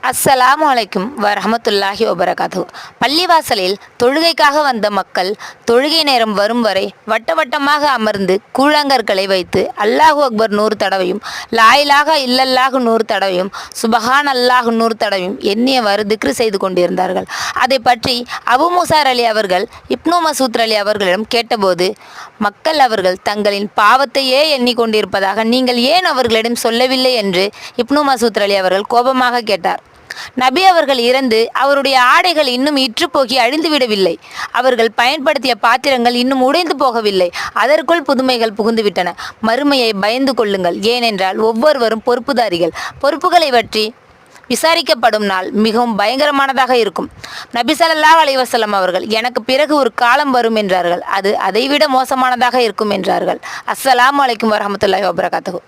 அஸ்ஸலாமு அலைக்கும் வரஹமத்துல்லாஹி வபரகாத்துஹு. பள்ளிவாசலில் தொழுகைக்காக வந்த மக்கள் தொழுகை நேரம் வரும் வரை வட்டமாக அமர்ந்து கூழாங்கற்களை வைத்து அல்லாஹு அக்பர் 100 தடவையும், லாயிலாக இல்லல்லாஹு 100 தடவையும், சுபஹான் அல்லாஹ் 100 தடவையும் எண்ணியவாறு திக்ரு செய்து கொண்டிருந்தார்கள். அதை பற்றி அபு மூசார் அலி அவர்கள் இப்னு மசூத் அலி அவர்களிடம் கேட்டபோது, மக்கள் அவர்கள் தங்களின் பாவத்தையே எண்ணிக்கொண்டிருப்பதாக நீங்கள் ஏன் அவர்களிடம் சொல்லவில்லை என்று இப்னு மசூத் அலி அவர்கள் கோபமாக கேட்டார். நபி அவர்கள் இறந்து அவருடைய ஆடைகள் இன்னும் இற்றுப்போகி அழிந்துவிடவில்லை. அவர்கள் பயன்படுத்திய பாத்திரங்கள் இன்னும் உடைந்து போகவில்லை. அதற்குள் புதுமைகள் புகுந்துவிட்டன. மறுமையை பயந்து கொள்ளுங்கள். ஏனென்றால் ஒவ்வொருவரும் பொறுப்புதாரிகள். பொறுப்புகளை பற்றி விசாரிக்கப்படும் நாள் மிகவும் பயங்கரமானதாக இருக்கும். நபி ஸல்லல்லாஹு அலைஹி வஸல்லம் அவர்கள், எனக்கு பிறகு ஒரு காலம் வரும் என்றார்கள். அது அதைவிட மோசமானதாக இருக்கும் என்றார்கள். அஸ்ஸலாமு அலைக்கும் வரஹமத்துல்லாஹி வபரகாத்துஹு.